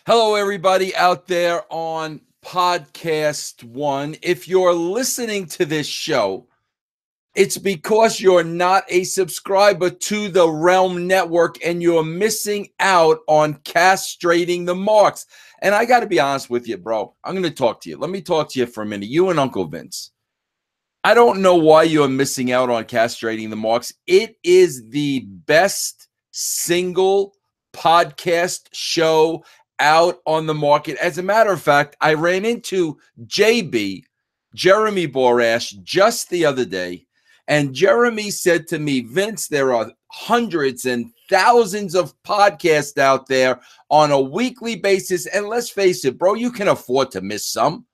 Hello, everybody out there on Podcast One. If you're listening to this show, it's because you're not a subscriber to the Realm Network and you're missing out on castrating the marks. And I got to be honest with you, bro. I'm going to talk to you. Let me talk to you for a minute. You and Uncle Vince. I don't know why you're missing out on castrating the marks. It is the best single podcast show out on the market. As a matter of fact, I ran into JB, Jeremy Borash, just the other day, and Jeremy said to me, Vince, there are hundreds and thousands of podcasts out there on a weekly basis, and let's face it, bro, you can afford to miss some.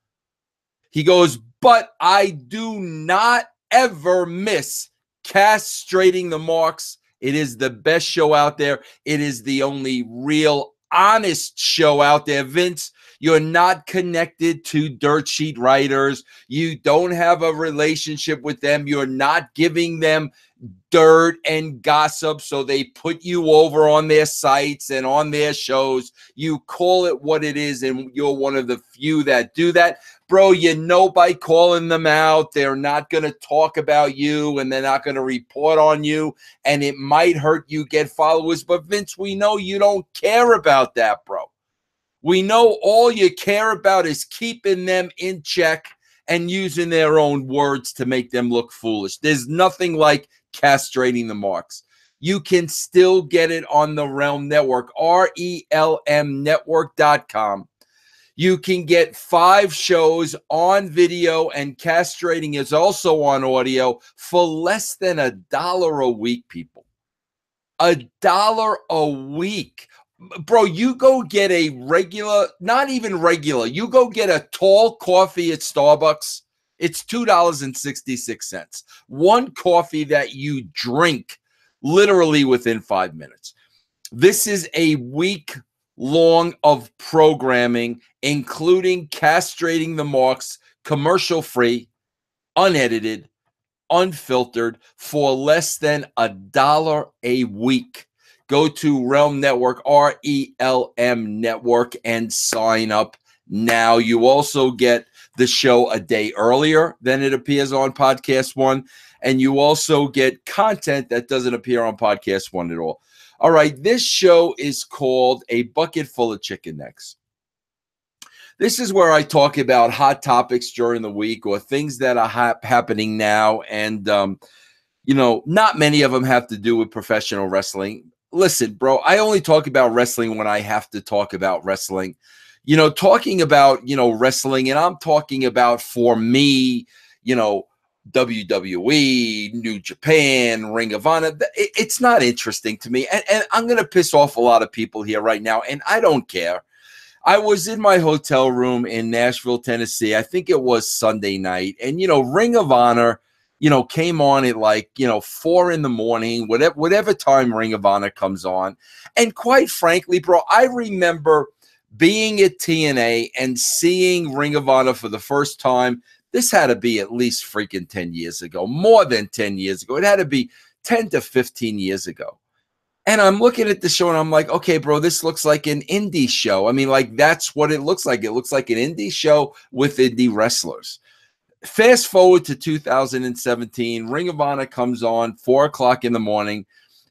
He goes, but I do not ever miss castrating the marks. It is the best show out there. It is the only real honest show out there. Vince, you're not connected to dirt sheet writers. You don't have a relationship with them. You're not giving them dirt and gossip, so they put you over on their sites and on their shows. You call it what it is, and you're one of the few that do that. Bro, you know by calling them out, they're not going to talk about you, and they're not going to report on you, and it might hurt you get followers. But, Vince, we know you don't care about that, bro. We know all you care about is keeping them in check and using their own words to make them look foolish. There's nothing like castrating the marks. You can still get it on the Realm Network, RELMnetwork.com. You can get 5 shows on video, and castrating is also on audio for less than $1 a week, people. $1 a week. Bro, you go get a regular, not even regular, you go get a tall coffee at Starbucks. It's $2.66. One coffee that you drink literally within 5 minutes. This is a week long of programming, including castrating the marks, commercial free, unedited, unfiltered, for less than $1 a week. Go to Realm Network, RELM Network, and sign up now. You also get the show a day earlier than it appears on Podcast One, and you also get content that doesn't appear on Podcast One at all. All right, this show is called A Bucket Full of Chicken Necks. This is where I talk about hot topics during the week or things that are happening now, and not many of them have to do with professional wrestling. Listen, bro, I only talk about wrestling when I have to talk about wrestling. Talking about, wrestling, and I'm talking about, for me, WWE, New Japan, Ring of Honor. It's not interesting to me. And I'm going to piss off a lot of people here right now, and I don't care. I was in my hotel room in Nashville, Tennessee. I think it was Sunday night. And, Ring of Honor, came on at 4 in the morning, whatever time Ring of Honor comes on. And quite frankly, bro, I remember being at TNA and seeing Ring of Honor for the first time. This had to be at least freaking 10 years ago, more than 10 years ago. It had to be 10 to 15 years ago. And I'm looking at the show and I'm like, okay, bro, this looks like an indie show. I mean, that's what it looks like. It looks like an indie show with indie wrestlers. Fast forward to 2017, Ring of Honor comes on 4 o'clock in the morning,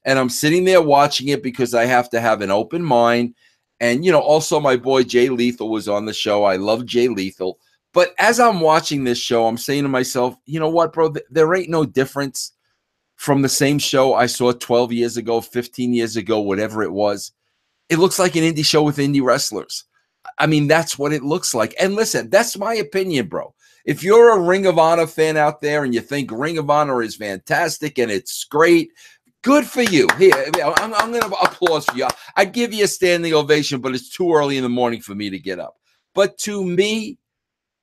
and I'm sitting there watching it because I have to have an open mind. And, also my boy Jay Lethal was on the show. I love Jay Lethal. But as I'm watching this show, I'm saying to myself, you know what, bro, there ain't no difference from the same show I saw 12 years ago, 15 years ago, whatever it was. It looks like an indie show with indie wrestlers. I mean, that's what it looks like. And listen, that's my opinion, bro. If you're a Ring of Honor fan out there and you think Ring of Honor is fantastic and it's great, good for you. Here, I'm going to applause for you. I give you a standing ovation, but it's too early in the morning for me to get up. But to me,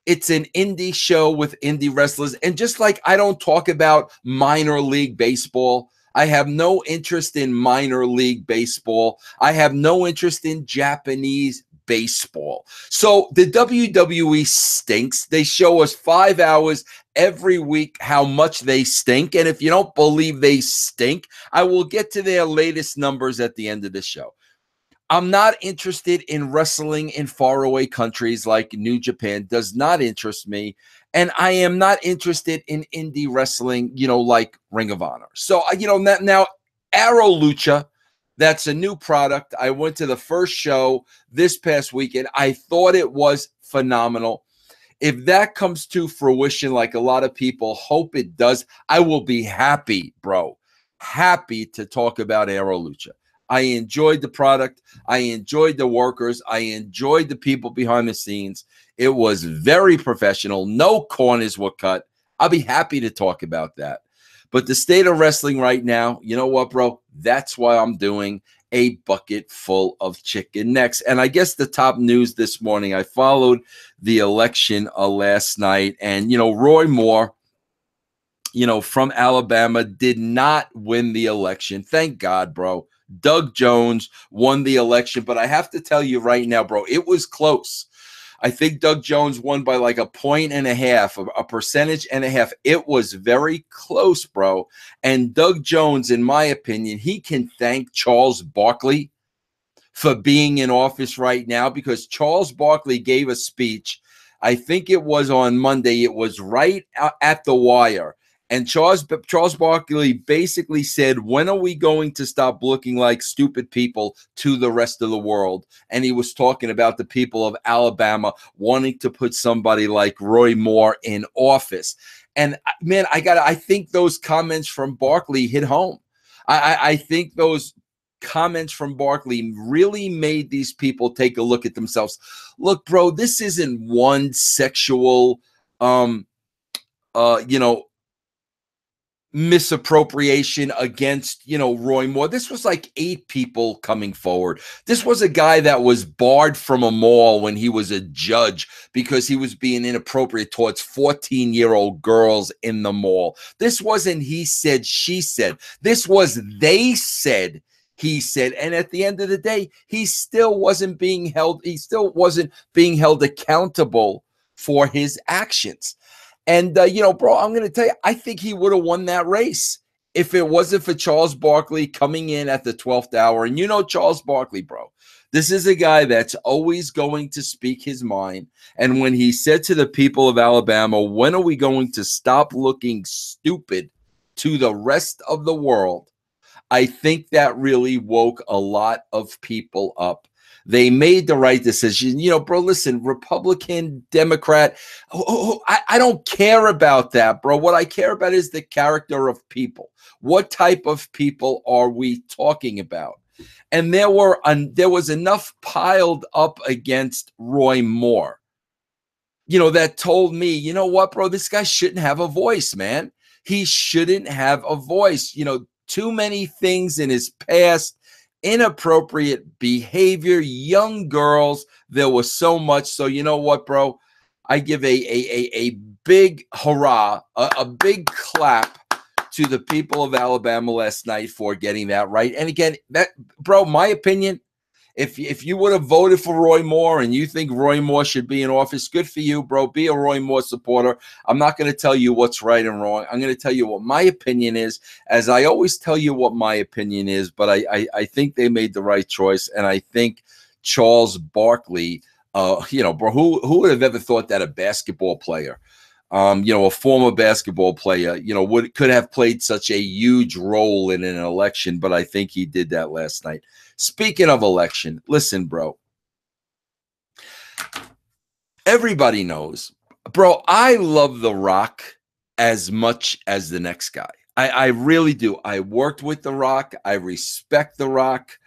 it's an indie show with indie wrestlers. And just like I don't talk about minor league baseball, I have no interest in minor league baseball. I have no interest in Japanese baseball. So the WWE stinks. They show us 5 hours every week how much they stink. And if you don't believe they stink, I will get to their latest numbers at the end of the show. I'm not interested in wrestling in faraway countries like New Japan. Does not interest me. And I am not interested in indie wrestling, like Ring of Honor. So, now Arrow Lucha, that's a new product. I went to the first show this past weekend. I thought it was phenomenal. If that comes to fruition, like a lot of people hope it does, I will be happy, bro. Happy to talk about Arrow Lucha. I enjoyed the product. I enjoyed the workers. I enjoyed the people behind the scenes. It was very professional. No corners were cut. I'll be happy to talk about that. But the state of wrestling right now, you know what, bro? That's why I'm doing a bucket full of chicken necks. And I guess the top news this morning, I followed the election last night. And, Roy Moore, from Alabama did not win the election. Thank God, bro. Doug Jones won the election. But I have to tell you right now, bro, it was close. I think Doug Jones won by like 1.5 points, a percentage and a half. It was very close, bro. And Doug Jones, in my opinion, he can thank Charles Barkley for being in office right now, because Charles Barkley gave a speech. I think it was on Monday. It was right at the wire. And Charles Barkley basically said, when are we going to stop looking like stupid people to the rest of the world? And he was talking about the people of Alabama wanting to put somebody like Roy Moore in office. And, man, I think those comments from Barkley hit home. I think those comments from Barkley really made these people take a look at themselves. Look, bro, this isn't one sexual, misappropriation against, Roy Moore. This was like 8 people coming forward. This was a guy that was barred from a mall when he was a judge because he was being inappropriate towards 14-year-old girls in the mall. This wasn't he said, she said. This was they said, he said. And at the end of the day, he still wasn't being held. He still wasn't being held accountable for his actions. And, bro, I'm going to tell you, I think he would have won that race if it wasn't for Charles Barkley coming in at the 12th hour. And Charles Barkley, bro, this is a guy that's always going to speak his mind. And when he said to the people of Alabama, when are we going to stop looking stupid to the rest of the world? I think that really woke a lot of people up. They made the right decision. Bro, listen, Republican, Democrat, I don't care about that, bro. What I care about is the character of people. What type of people are we talking about? And there was enough piled up against Roy Moore, that told me, you know what, bro, this guy shouldn't have a voice, man. He shouldn't have a voice. Too many things in his past. Inappropriate behavior, young girls. There was so much. So you know what, bro? I give a big hurrah, a big clap to the people of Alabama last night for getting that right. And again, that, bro, my opinion, if you would have voted for Roy Moore and you think Roy Moore should be in office, good for you, bro. Be a Roy Moore supporter. I'm not going to tell you what's right and wrong. I'm going to tell you what my opinion is, as I always tell you what my opinion is. But I think they made the right choice. And I think Charles Barkley, bro, who would have ever thought that a basketball player, a former basketball player, could have played such a huge role in an election. But I think he did that last night. Speaking of election, listen, bro. Everybody knows, bro, I love The Rock as much as the next guy. I really do. I worked with The Rock. I respect The Rock.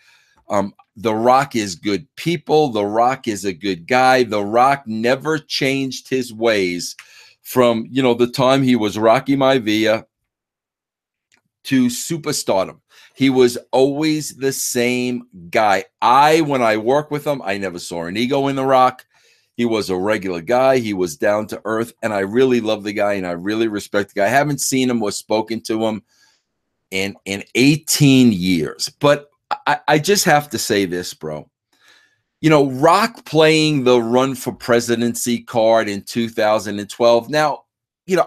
The Rock is good people. The Rock is a good guy. The Rock never changed his ways from, the time he was Rocky Maivia to superstardom. He was always the same guy. When I worked with him, I never saw an ego in The Rock. He was a regular guy. He was down to earth, and I really love the guy, and I really respect the guy. I haven't seen him or spoken to him in 18 years. But I just have to say this, bro. Rock playing the run for presidency card in 2012. Now,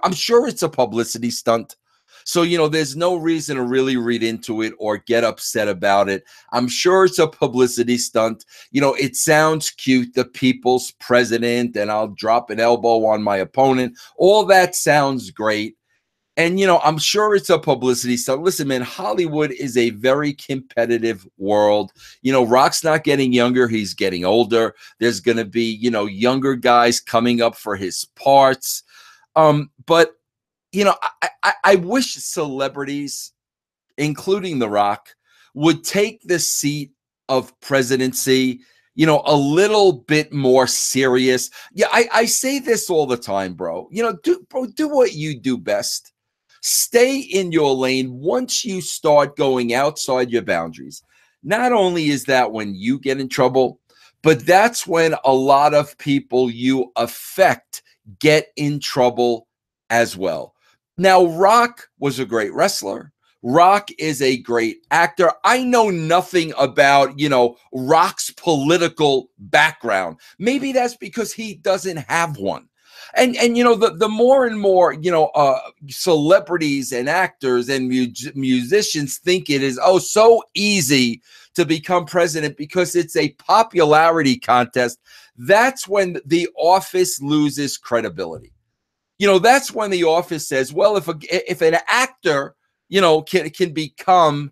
I'm sure it's a publicity stunt. So, there's no reason to really read into it or get upset about it. I'm sure it's a publicity stunt. It sounds cute, the people's president, and I'll drop an elbow on my opponent. All that sounds great. And, I'm sure it's a publicity stunt. Listen, man, Hollywood is a very competitive world. Rock's not getting younger. He's getting older. There's going to be, younger guys coming up for his parts. But, I wish celebrities, including The Rock, would take the seat of presidency, a little bit more serious. Yeah, I say this all the time, bro. Do what you do best. Stay in your lane. Once you start going outside your boundaries, not only is that when you get in trouble, but that's when a lot of people you affect get in trouble as well. Now, Rock was a great wrestler. Rock is a great actor. I know nothing about, Rock's political background. Maybe that's because he doesn't have one. And the more and more, celebrities and actors and musicians think it is, so easy to become president because it's a popularity contest. That's when the office loses credibility. That's when the office says, well, if an actor, can become,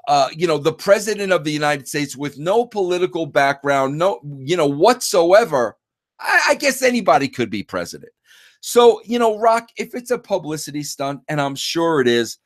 the president of the United States with no political background, no, whatsoever, I guess anybody could be president. So, Rock, if it's a publicity stunt, and I'm sure it is,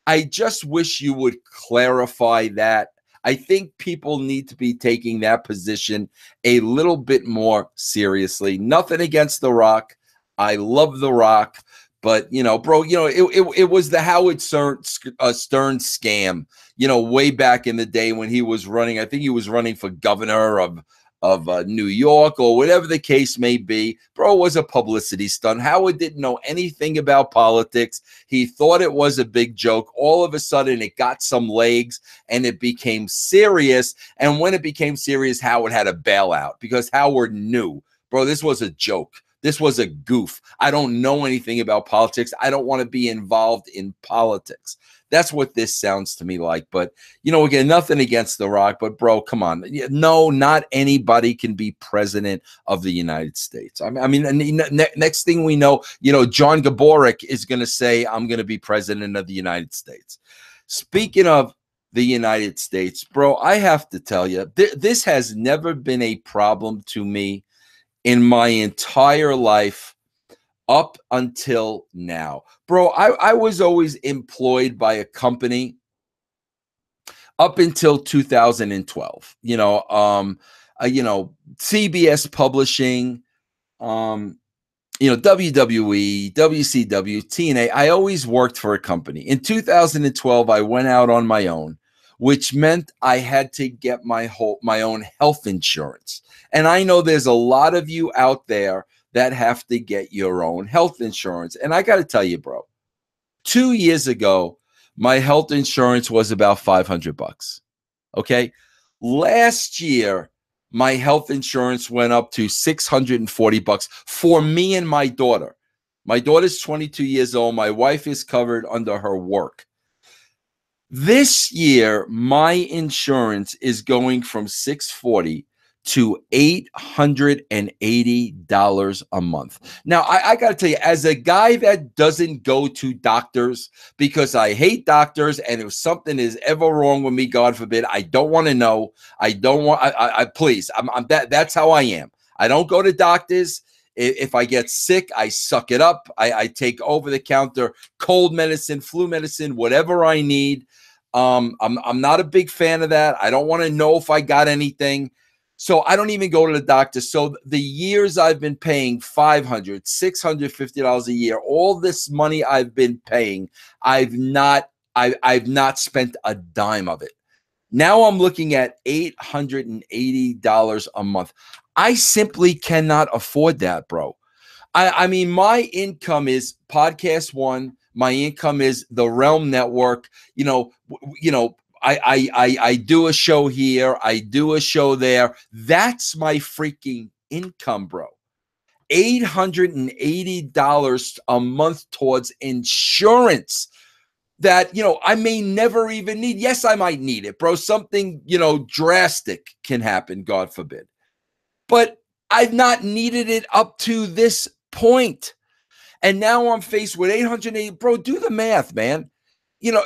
I just wish you would clarify that. I think people need to be taking that position a little bit more seriously. Nothing against The Rock. I love The Rock. But, bro, it was the Howard Stern scam, way back in the day when he was running. I think he was running for governor of New York or whatever the case may be. Bro, it was a publicity stunt. Howard didn't know anything about politics. He thought it was a big joke. All of a sudden, it got some legs and it became serious. And when it became serious, Howard had a bailout because Howard knew, bro, this was a joke. This was a goof. I don't know anything about politics. I don't want to be involved in politics. That's what this sounds to me like. But, again, nothing against The Rock, but, bro, come on. No, not anybody can be president of the United States. I mean, next thing we know, John Gaborik is going to say, I'm going to be president of the United States. Speaking of the United States, bro, I have to tell you, this has never been a problem to me in my entire life up until now. Bro, I was always employed by a company up until 2012. CBS Publishing, WWE, WCW, TNA. I always worked for a company. In 2012, I went out on my own, which meant I had to get my own health insurance. And I know there's a lot of you out there that have to get your own health insurance. And I got to tell you, bro, 2 years ago, my health insurance was about $500. Okay. Last year, my health insurance went up to $640 for me and my daughter. My daughter's 22 years old. My wife is covered under her work. This year, my insurance is going from $640 to $880 a month. Now, I got to tell you, as a guy that doesn't go to doctors because I hate doctors, and if something is ever wrong with me, God forbid, I don't want to know. I don't want. Please, that's how I am. I don't go to doctors. If I get sick, I suck it up. I take over-the-counter cold medicine, flu medicine, whatever I need. I'm not a big fan of that. I don't want to know if I got anything. So I don't even go to the doctor. So the years I've been paying $500, $650 a year, all this money I've been paying, I've not spent a dime of it. Now I'm looking at $880 a month. I simply cannot afford that, bro. I mean, my income is Podcast One. My income is the Realm Network. I do a show here. I do a show there. That's my freaking income, bro. $880 a month towards insurance. that, I may never even need. Yes, I might need it, bro. Something, drastic can happen, God forbid. But I've not needed it up to this point. And now I'm faced with 880. Bro, do the math, man.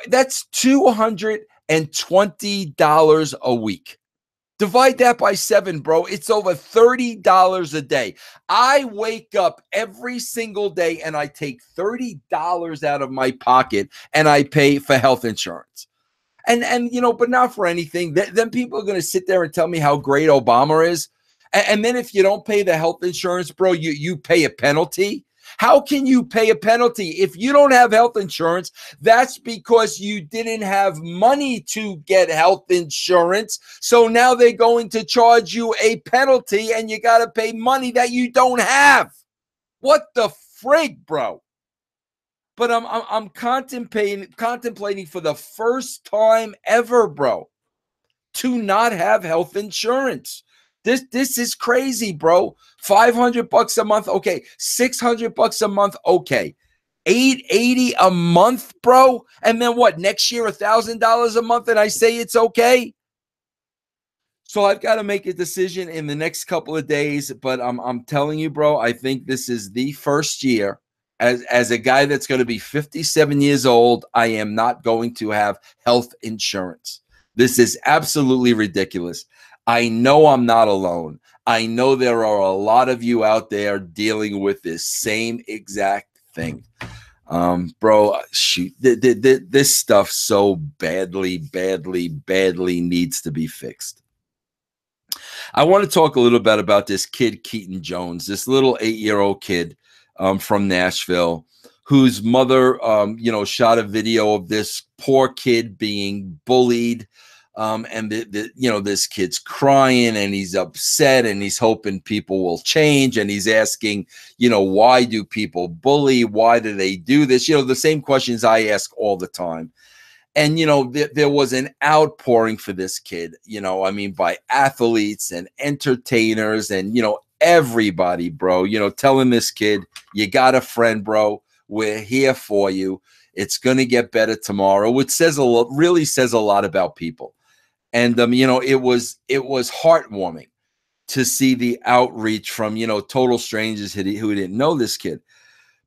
That's $220 a week. Divide that by 7, bro. It's over $30 a day. I wake up every single day and I take $30 out of my pocket and I pay for health insurance. And but not for anything. Then people are going to sit there and tell me how great Obama is. And then if you don't pay the health insurance, bro, you pay a penalty. How can you pay a penalty if you don't have health insurance? That's because you didn't have money to get health insurance. So now they're going to charge you a penalty and you got to pay money that you don't have. What the frig, bro? But I'm contemplating for the first time ever, bro, to not have health insurance. This is crazy, bro. $500 a month, okay. $600 a month, okay. $880 a month, bro. And then what? Next year, $1,000 a month, and I say it's okay. So I've got to make a decision in the next couple of days. But I'm telling you, bro, I think this is the first year. As a guy that's going to be 57 years old, I am not going to have health insurance. This is absolutely ridiculous. I know I'm not alone. I know there are a lot of you out there dealing with this same exact thing. Bro, shoot, this stuff so badly needs to be fixed. I want to talk a little bit about this kid, Keaton Jones, this little 8-year-old kid from Nashville, whose mother, shot a video of this poor kid being bullied. And this kid's crying and he's upset and he's hoping people will change. And he's asking, why do people bully? Why do they do this? The same questions I ask all the time. And, there was an outpouring for this kid, by athletes and entertainers and, everybody, bro, telling this kid, you got a friend, bro. We're here for you. It's going to get better tomorrow, which really says a lot about people. And, it was heartwarming to see the outreach from, total strangers who didn't know this kid.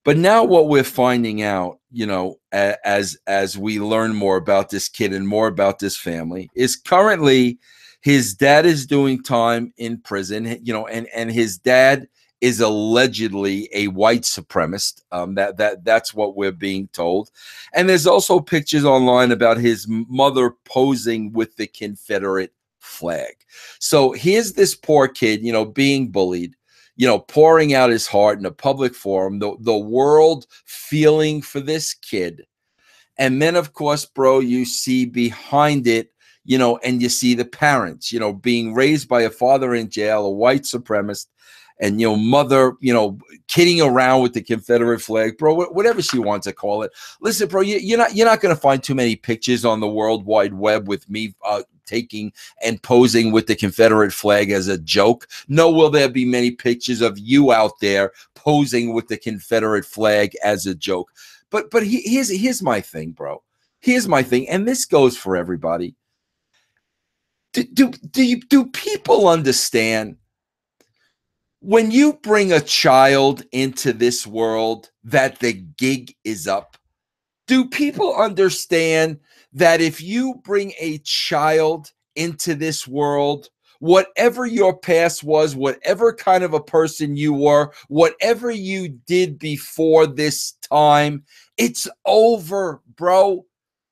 But now what we're finding out, as we learn more about this kid and more about this family, is currently his dad is doing time in prison, and his dad is allegedly a white supremacist. That's what we're being told. And there's also pictures online about his mother posing with the Confederate flag. So here's this poor kid, being bullied, pouring out his heart in a public forum, the world feeling for this kid. And then, of course, bro, you see behind it, and you see the parents, being raised by a father in jail, a white supremacist, and, mother, kidding around with the Confederate flag, bro, whatever she wants to call it. Listen, bro, you're not going to find too many pictures on the World Wide Web with me taking and posing with the Confederate flag as a joke. No, will there be many pictures of you out there posing with the Confederate flag as a joke? But here's my thing, bro. Here's my thing, and this goes for everybody. Do people understand? When you bring a child into this world, that the gig is up? Do people understand that if you bring a child into this world, whatever your past was, whatever kind of a person you were, whatever you did before this time, it's over, bro.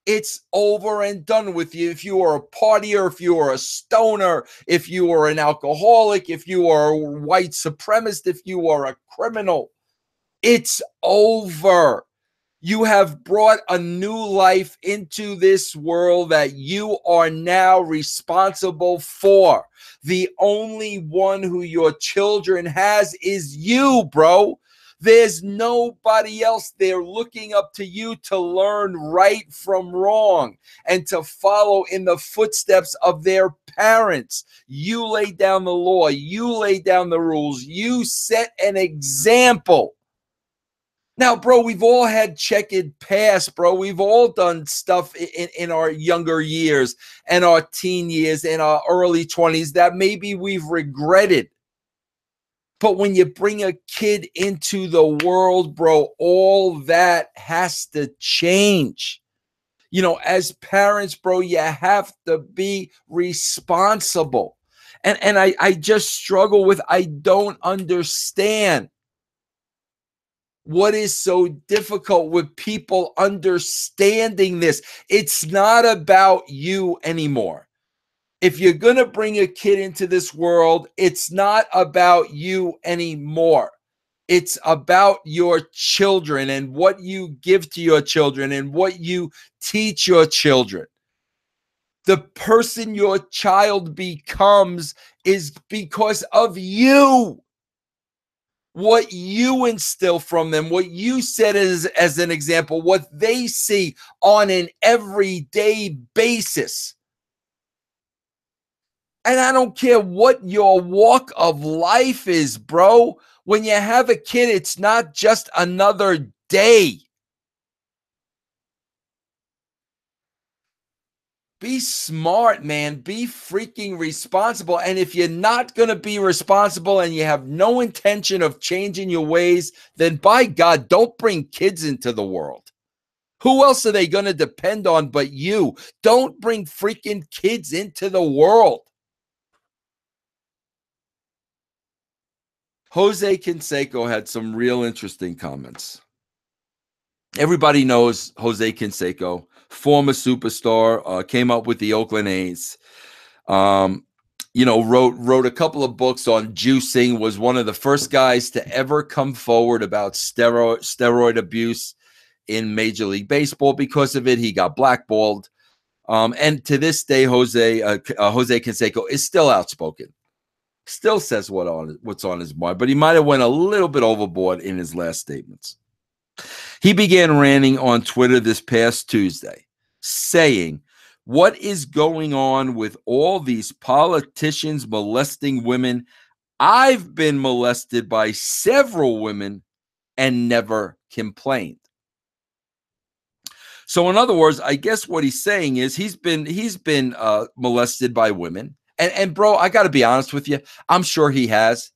It's over and done with you. If you are a partier, if you are a stoner, if you are an alcoholic, if you are a white supremacist, if you are a criminal, it's over. You have brought a new life into this world that you are now responsible for. The only one who your children has is you, bro. There's nobody else. They're looking up to you to learn right from wrong and to follow in the footsteps of their parents. You lay down the law. You lay down the rules. You set an example. Now, bro, we've all had checkered past, bro. We've all done stuff in our younger years and our teen years and our early 20s that maybe we've regretted. But when you bring a kid into the world, bro, all that has to change. You know, as parents, bro, you have to be responsible. And I just struggle with, I don't understand what is so difficult with people understanding this. It's not about you anymore. If you're going to bring a kid into this world, it's not about you anymore. It's about your children and what you give to your children and what you teach your children. The person your child becomes is because of you. What you instill from them, what you set as an example, what they see on an everyday basis. And I don't care what your walk of life is, bro. When you have a kid, it's not just another day. Be smart, man. Be freaking responsible. And if you're not going to be responsible and you have no intention of changing your ways, then by God, don't bring kids into the world. Who else are they going to depend on but you? Don't bring freaking kids into the world. Jose Canseco had some real interesting comments. Everybody knows Jose Canseco, former superstar, came up with the Oakland A's. You know, wrote a couple of books on juicing, was one of the first guys to ever come forward about steroid abuse in Major League Baseball. Because of it, he got blackballed. And to this day, Jose Canseco is still outspoken. Still says what's on his mind, but he might have went a little bit overboard in his last statements. He began ranting on Twitter this past Tuesday, saying, "What is going on with all these politicians molesting women? I've been molested by several women and never complained." So in other words, I guess what he's saying is he's been molested by women. And bro, I got to be honest with you. I'm sure he has.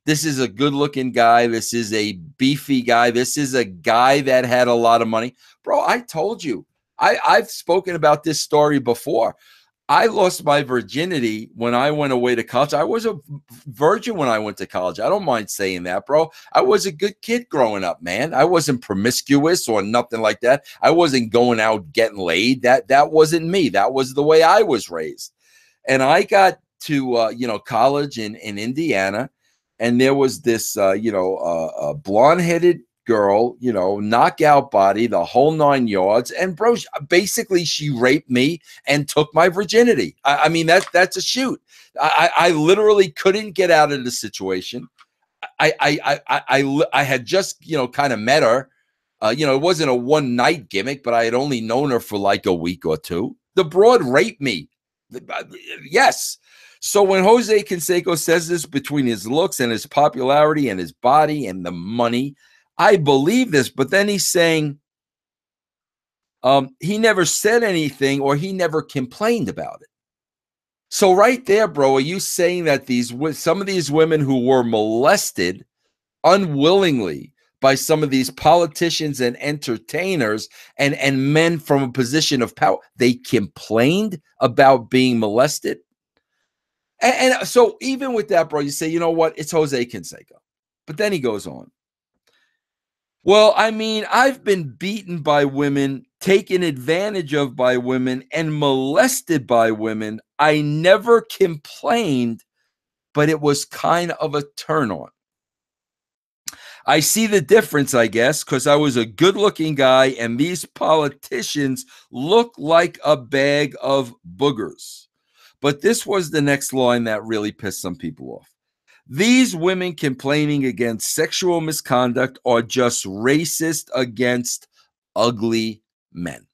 This is a good-looking guy. This is a beefy guy. This is a guy that had a lot of money. Bro, I told you. I've spoken about this story before. I lost my virginity when I went away to college. I was a virgin when I went to college. I don't mind saying that, bro. I was a good kid growing up, man. I wasn't promiscuous or nothing like that. I wasn't going out getting laid. That wasn't me. That was the way I was raised. And I got to, college in Indiana, and there was this, blonde-headed girl, knockout body, the whole 9 yards. And bro, basically she raped me and took my virginity. I mean, that's a shoot. I literally couldn't get out of the situation. I had just, kind of met her. It wasn't a one-night gimmick, but I had only known her for like a week or two. The broad raped me. Yes. So when Jose Canseco says this, between his looks and his popularity and his body and the money, I believe this. But then he's saying he never said anything or he never complained about it. So right there, bro, are you saying that some of these women who were molested unwillingly by some of these politicians and entertainers and men from a position of power, they complained about being molested? And so even with that, bro, you say, you know what? It's Jose Canseco. But then he goes on. Well, I mean, I've been beaten by women, taken advantage of by women, and molested by women. I never complained, but it was kind of a turn on. I see the difference, I guess, because I was a good-looking guy, and these politicians look like a bag of boogers. But this was the next line that really pissed some people off. These women complaining against sexual misconduct are just racist against ugly men.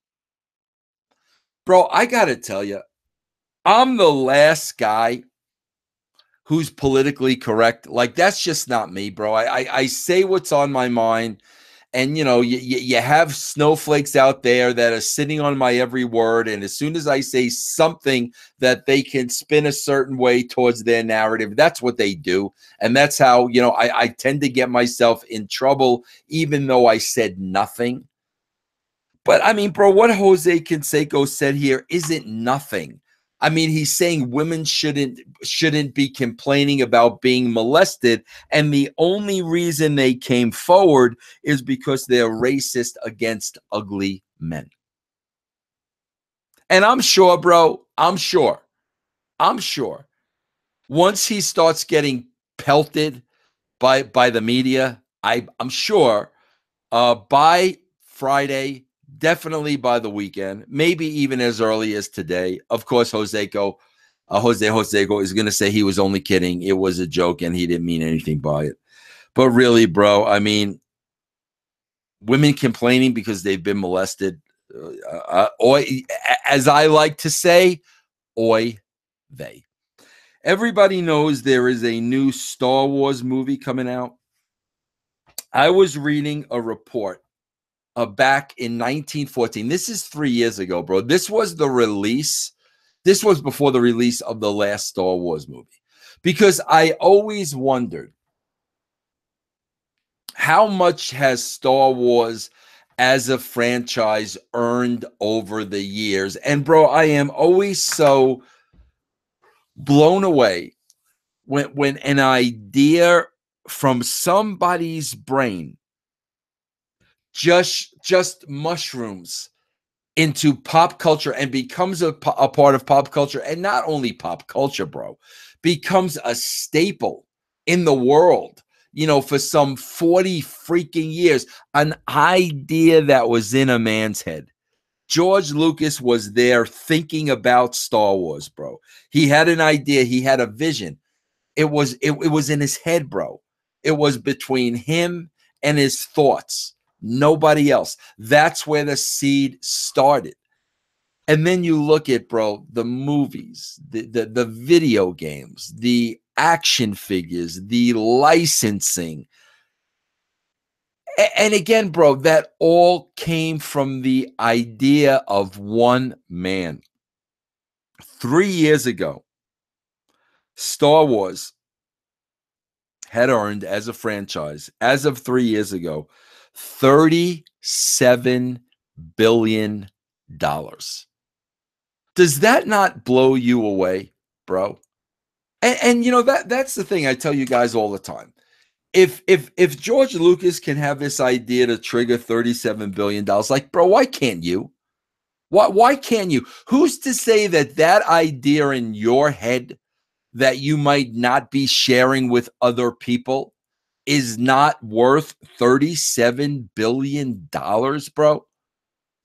Bro, I got to tell you, I'm the last guy who's politically correct. Like, that's just not me, bro. I say what's on my mind. And, you know, you have snowflakes out there that are sitting on my every word. And as soon as I say something that they can spin a certain way towards their narrative, that's what they do. And that's how, you know, I tend to get myself in trouble, even though I said nothing. But I mean, bro, what Jose Canseco said here isn't nothing. I mean, he's saying women shouldn't be complaining about being molested, and the only reason they came forward is because they're racist against ugly men. And I'm sure, bro, I'm sure once he starts getting pelted by the media, I'm sure by Friday, definitely by the weekend, maybe even as early as today. Of course, Jose Josego is going to say he was only kidding. It was a joke and he didn't mean anything by it. But really, bro, I mean, women complaining because they've been molested, oy, as I like to say, oy vey. Everybody knows there is a new Star Wars movie coming out. I was reading a report back in 1914. This is 3 years ago, bro. This was the release. This was before the release of the last Star Wars movie. Because I always wondered, how much has Star Wars as a franchise earned over the years? And bro, I am always so blown away when an idea from somebody's brain just mushrooms into pop culture and becomes a part of pop culture. And not only pop culture, bro, becomes a staple in the world, you know, for some 40 freaking years. An idea that was in a man's head. George Lucas was there thinking about Star Wars, bro. He had an idea. He had a vision. It was in his head, bro. It was between him and his thoughts. Nobody else. That's where the seed started. And then you look at, bro, the movies, the video games, the action figures, the licensing. And again, bro, that all came from the idea of one man. 3 years ago, Star Wars had earned, as a franchise, as of 3 years ago, $37 billion. Does that not blow you away, bro? And you know, that's the thing I tell you guys all the time. If George Lucas can have this idea to trigger $37 billion, like, bro, why can't you? Why can't you? Who's to say that that idea in your head that you might not be sharing with other people is not worth $37 billion, bro?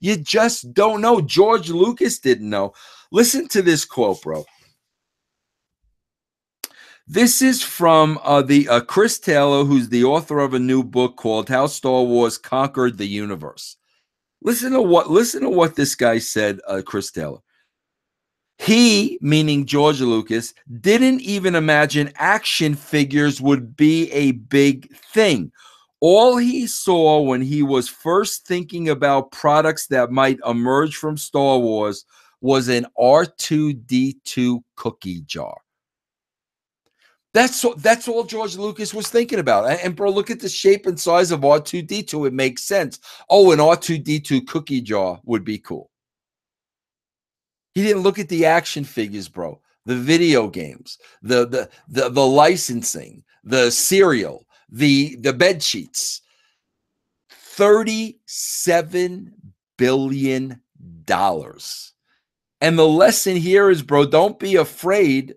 You just don't know. George Lucas didn't know. Listen to this quote, bro. This is from the Chris Taylor, who's the author of a new book called How Star Wars Conquered the Universe. Listen to what this guy said, Chris Taylor. He, meaning George Lucas, didn't even imagine action figures would be a big thing. All he saw when he was first thinking about products that might emerge from Star Wars was an R2-D2 cookie jar. That's all George Lucas was thinking about. And bro, look at the shape and size of R2-D2. It makes sense. Oh, an R2-D2 cookie jar would be cool. He didn't look at the action figures, bro. The video games, the licensing, the cereal, the bed sheets. $37 billion. And the lesson here is, bro, don't be afraid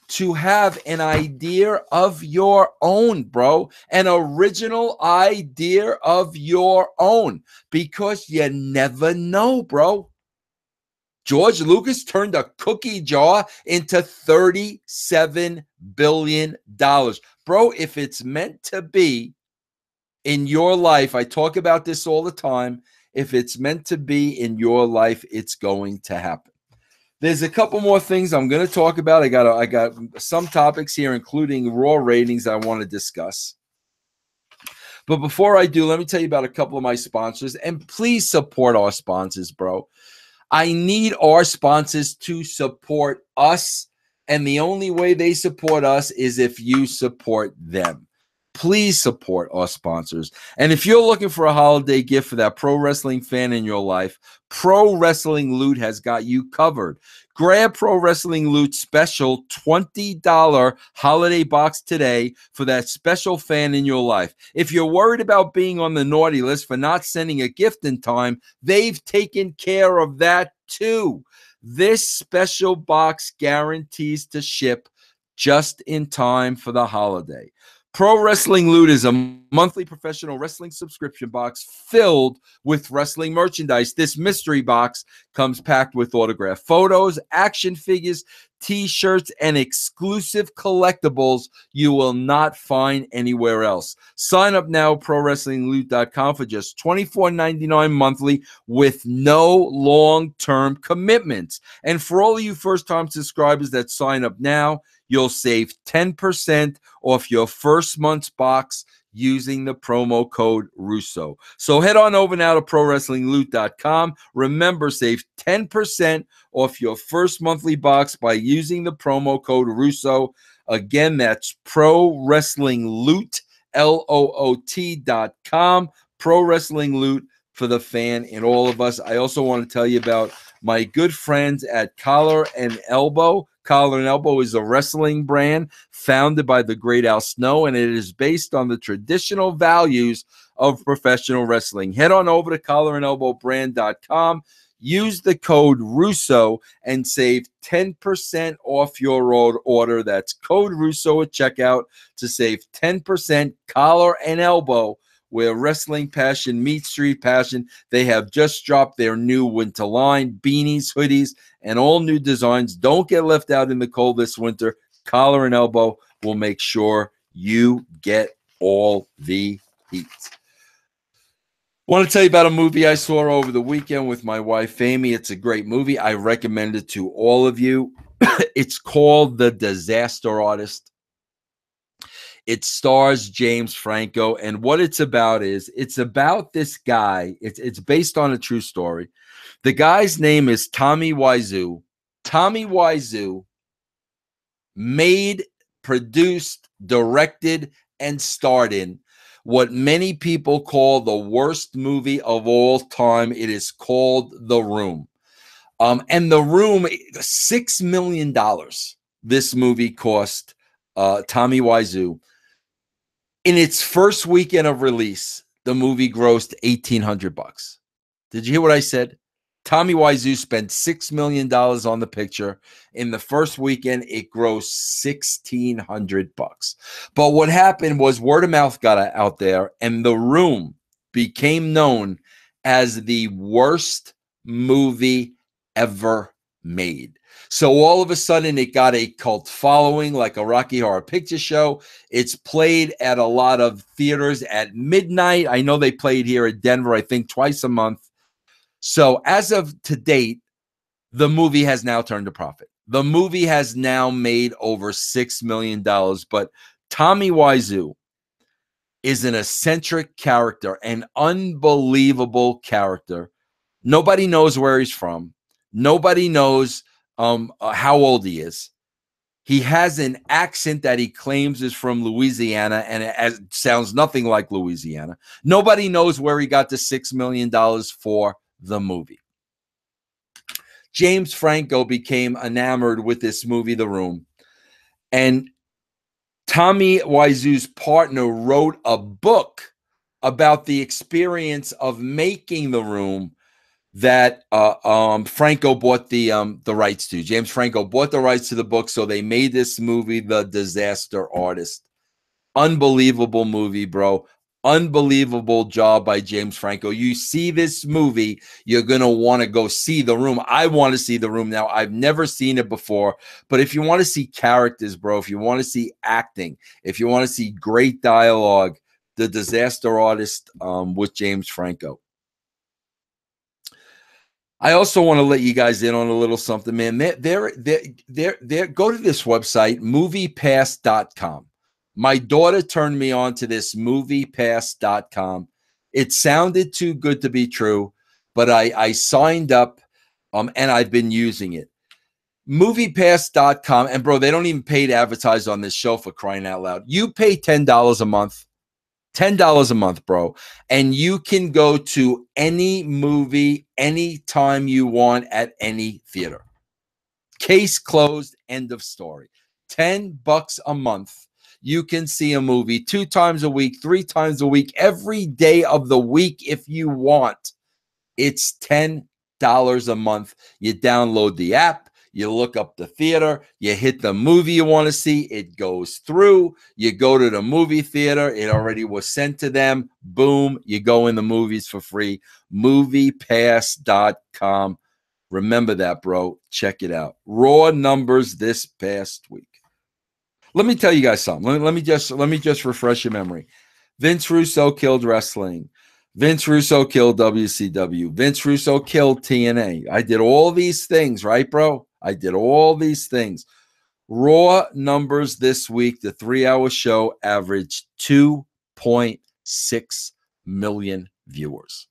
to have an idea of your own, bro. An original idea of your own, because you never know, bro. George Lucas turned a cookie jar into $37 billion. Bro, if it's meant to be in your life, I talk about this all the time. If it's meant to be in your life, it's going to happen. There's a couple more things I'm going to talk about. I got some topics here, including raw ratings I want to discuss. But before I do, let me tell you about a couple of my sponsors, and please support our sponsors, bro. I need our sponsors to support us, and the only way they support us is if you support them. Please support our sponsors. And if you're looking for a holiday gift for that pro wrestling fan in your life, Pro Wrestling Loot has got you covered. Grab Pro Wrestling Loot's special $20 holiday box today for that special fan in your life. If you're worried about being on the naughty list for not sending a gift in time, they've taken care of that too. This special box guarantees to ship just in time for the holiday. Pro Wrestling Loot is a monthly professional wrestling subscription box filled with wrestling merchandise. This mystery box comes packed with autographed photos, action figures, t-shirts, and exclusive collectibles you will not find anywhere else. Sign up now at ProWrestlingLoot.com for just $24.99 monthly with no long-term commitments. And for all of you first-time subscribers that sign up now, you'll save 10% off your first month's box using the promo code Russo. So head on over now to ProWrestlingLoot.com. Remember, save 10% off your first monthly box by using the promo code Russo. Again, that's ProWrestlingLoot, LOOT.com. Pro Wrestling Loot for the fan in all of us. I also want to tell you about my good friends at Collar and Elbow. Collar and Elbow is a wrestling brand founded by the great Al Snow, and it is based on the traditional values of professional wrestling. Head on over to collarandelbowbrand.com. Use the code Russo and save 10% off your order. That's code Russo at checkout to save 10%. Collar and Elbow, where wrestling passion meets street passion. They have just dropped their new winter line, beanies, hoodies, and all new designs. Don't get left out in the cold this winter. Collar and Elbow will make sure you get all the heat. I want to tell you about a movie I saw over the weekend with my wife, Amy. It's a great movie. I recommend it to all of you. It's called The Disaster Artist. It stars James Franco, and what it's about is it's about this guy. It's based on a true story. The guy's name is Tommy Wiseau. Tommy Wiseau made, produced, directed, and starred in what many people call the worst movie of all time. It is called The Room. And The Room, $6 million this movie cost Tommy Wiseau. In its first weekend of release, the movie grossed $1,800. Did you hear what I said? Tommy Wiseau spent $6 million on the picture. In the first weekend, it grossed $1,600. But what happened was word of mouth got out there, and The Room became known as the worst movie ever made. So all of a sudden, it got a cult following like a Rocky Horror Picture Show. It's played at a lot of theaters at midnight. I know they played here at Denver, I think, twice a month. So as of to date, the movie has now turned a profit. The movie has now made over $6 million. But Tommy Wiseau is an eccentric character, an unbelievable character. Nobody knows where he's from. Nobody knows how old he is. He has an accent that he claims is from Louisiana, and it sounds nothing like Louisiana. Nobody knows where he got the $6 million for the movie. James Franco became enamored with this movie, The Room, and Tommy Wiseau's partner wrote a book about the experience of making The Room that Franco bought the rights to. James Franco bought the rights to the book, so they made this movie, The Disaster Artist. Unbelievable movie, bro. Unbelievable job by James Franco. You see this movie, you're going to want to go see The Room. I want to see The Room now. I've never seen it before, but if you want to see characters, bro, if you want to see acting, if you want to see great dialogue, The Disaster Artist with James Franco. I also want to let you guys in on a little something, man. They're go to this website, MoviePass.com. My daughter turned me on to this MoviePass.com. It sounded too good to be true, but I signed up and I've been using it. MoviePass.com, and bro, they don't even pay to advertise on this show, for crying out loud. You pay $10 a month. $10 a month, bro. And you can go to any movie anytime you want at any theater. Case closed, end of story. $10 a month. You can see a movie 2 times a week, 3 times a week, every day of the week if you want. It's $10 a month. You download the app. You look up the theater, you hit the movie you want to see, it goes through, you go to the movie theater, it already was sent to them, boom, you go in the movies for free. MoviePass.com. Remember that, bro. Check it out. Raw numbers this past week. Let me tell you guys something. Let me just refresh your memory. Vince Russo killed wrestling. Vince Russo killed WCW. Vince Russo killed TNA. I did all these things, right, bro? I did all these things. Raw numbers this week, the 3-hour show averaged 2.6 million viewers.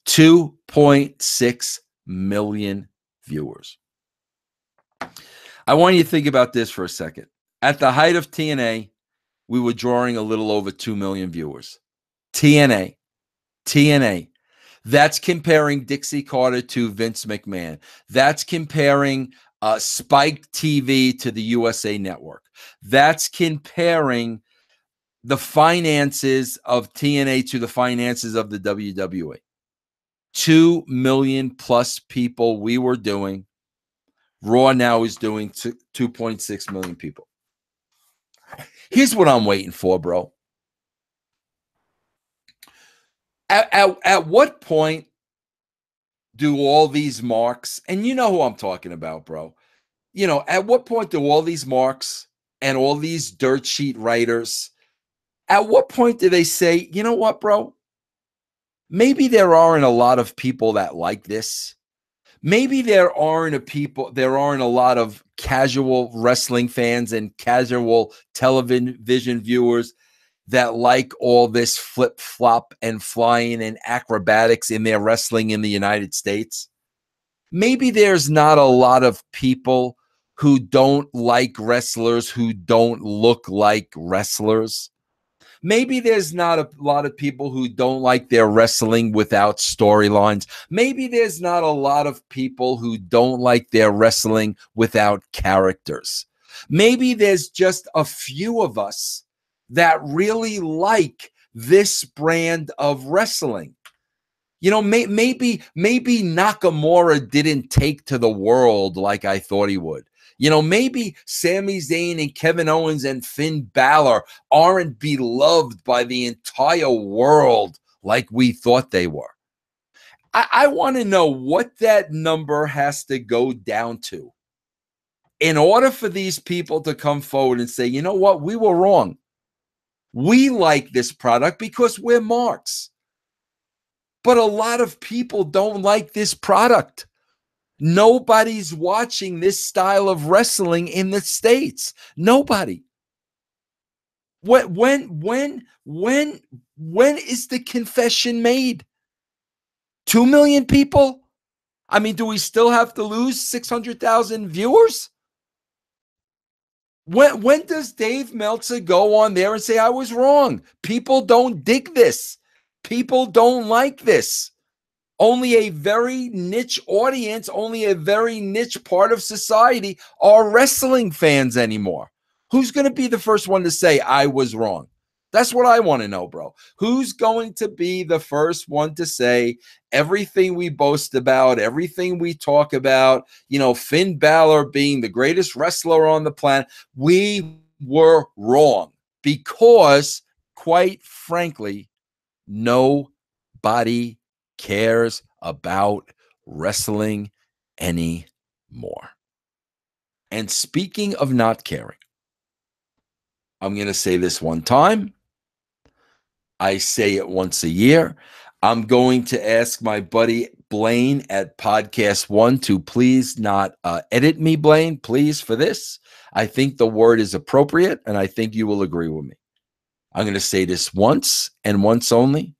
2.6 million viewers. I want you to think about this for a second. At the height of TNA, we were drawing a little over 2 million viewers. TNA. That's comparing Dixie Carter to Vince McMahon. That's comparing Spike TV to the USA Network. That's comparing the finances of TNA to the finances of the WWE. 2 million plus people we were doing. Raw now is doing 2.6 million people. Here's what I'm waiting for, bro. At what point do all these marks, and you know who I'm talking about, bro, you know, at what point do all these marks and all these dirt sheet writers, at what point do they say, you know what, bro, maybe there aren't a lot of people that like this. Maybe there aren't a lot of casual wrestling fans and casual television viewers that like all this flip-flop and flying and acrobatics in their wrestling in the United States. Maybe there's not a lot of people who don't like wrestlers who don't look like wrestlers. Maybe there's not a lot of people who don't like their wrestling without storylines. Maybe there's not a lot of people who don't like their wrestling without characters. Maybe there's just a few of us that really like this brand of wrestling. You know, maybe Nakamura didn't take to the world like I thought he would. You know, maybe Sami Zayn and Kevin Owens and Finn Balor aren't beloved by the entire world like we thought they were. I want to know what that number has to go down to in order for these people to come forward and say, you know what, we were wrong. We like this product because we're marks. But a lot of people don't like this product. Nobody's watching this style of wrestling in the States. Nobody. When is the confession made? 2 million people? I mean, do we still have to lose 600,000 viewers? When does Dave Meltzer go on there and say, I was wrong? People don't dig this. People don't like this. Only a very niche audience, only a very niche part of society are wrestling fans anymore. Who's going to be the first one to say, I was wrong? That's what I want to know, bro. Who's going to be the first one to say everything we boast about, everything we talk about, you know, Finn Balor being the greatest wrestler on the planet? We were wrong because, quite frankly, nobody cares about wrestling anymore. And speaking of not caring, I'm going to say this one time. I say it once a year. I'm going to ask my buddy Blaine at Podcast One to please not edit me, Blaine, please, for this. I think the word is appropriate, and I think you will agree with me. I'm going to say this once and once only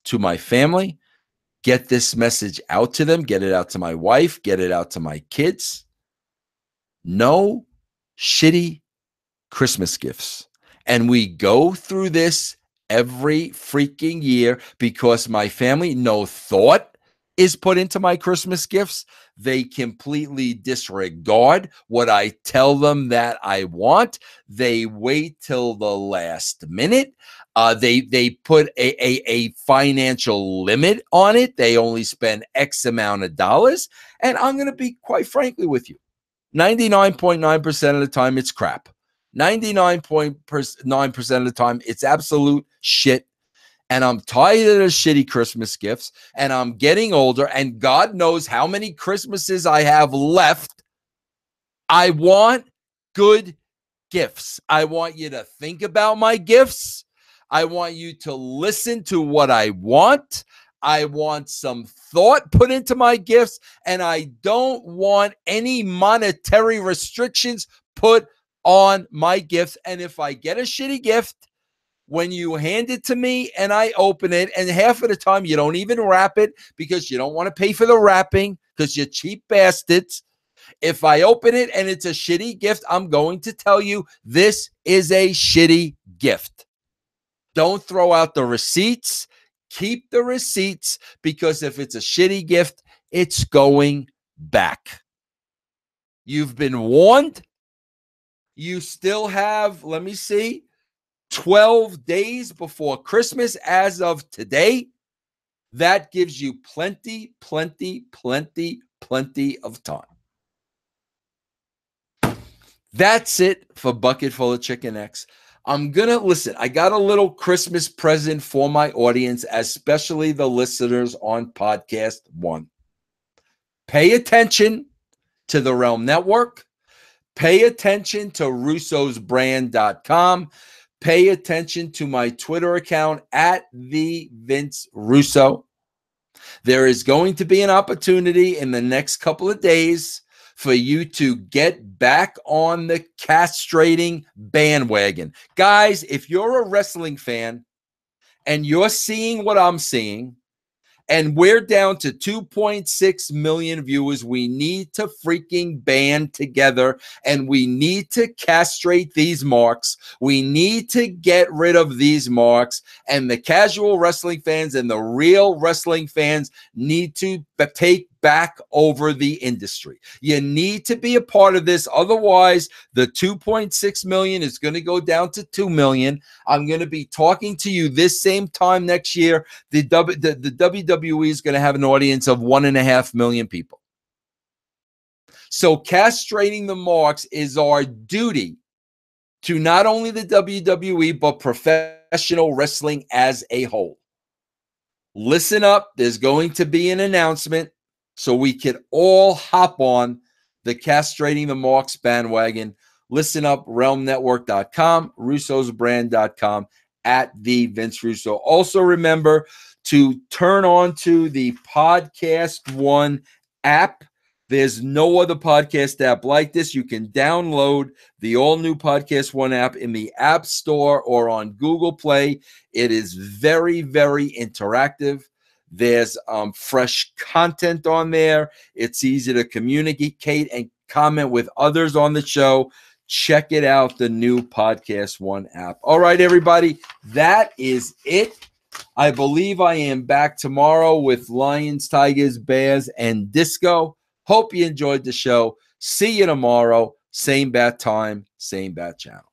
to my family. Get this message out to them. Get it out to my wife. Get it out to my kids. No shitty Christmas gifts. And we go through this every freaking year because my family, no thought is put into my Christmas gifts. They completely disregard what I tell them that I want. They wait till the last minute. They put a financial limit on it. They only spend X amount of dollars. And I'm going to be quite frankly with you. 99.9% of the time, it's crap. 99.9% of the time, it's absolute shit. And I'm tired of the shitty Christmas gifts. And I'm getting older. And God knows how many Christmases I have left. I want good gifts. I want you to think about my gifts. I want you to listen to what I want. I want some thought put into my gifts, and I don't want any monetary restrictions put on my gifts. And if I get a shitty gift, when you hand it to me and I open it, and half of the time you don't even wrap it because you don't want to pay for the wrapping because you're cheap bastards. If I open it and it's a shitty gift, I'm going to tell you this is a shitty gift. Don't throw out the receipts. Keep the receipts, because if it's a shitty gift, it's going back. You've been warned. You still have, let me see, 12 days before Christmas as of today. That gives you plenty of time. That's it for Bucket Full of Chicken X. I'm going to listen. I got a little Christmas present for my audience, especially the listeners on Podcast One. Pay attention to the Realm Network. Pay attention to russosbrand.com. Pay attention to my Twitter account at the Vince Russo. There is going to be an opportunity in the next couple of days for you to get back on the castrating bandwagon. Guys, if you're a wrestling fan and you're seeing what I'm seeing, and we're down to 2.6 million viewers, we need to freaking band together, and we need to castrate these marks. We need to get rid of these marks, and the casual wrestling fans and the real wrestling fans need to take back over the industry. You need to be a part of this. Otherwise, the 2.6 million is going to go down to 2 million. I'm going to be talking to you this same time next year. The WWE is going to have an audience of 1.5 million people. So castrating the marks is our duty to not only the WWE, but professional wrestling as a whole. Listen up. There's going to be an announcement so we can all hop on the castrating the marks bandwagon. Listen up, realmnetwork.com, russosbrand.com, at the Vince Russo. Also remember to turn on to the Podcast One app. There's no other podcast app like this. You can download the all-new Podcast One app in the App Store or on Google Play. It is very, very interactive. There's fresh content on there. It's easy to communicate and comment with others on the show. Check it out, the new Podcast One app. All right, everybody, that is it. I believe I am back tomorrow with Lions, Tigers, Bears, and Disco. Hope you enjoyed the show. See you tomorrow. Same bat time, same bat channel.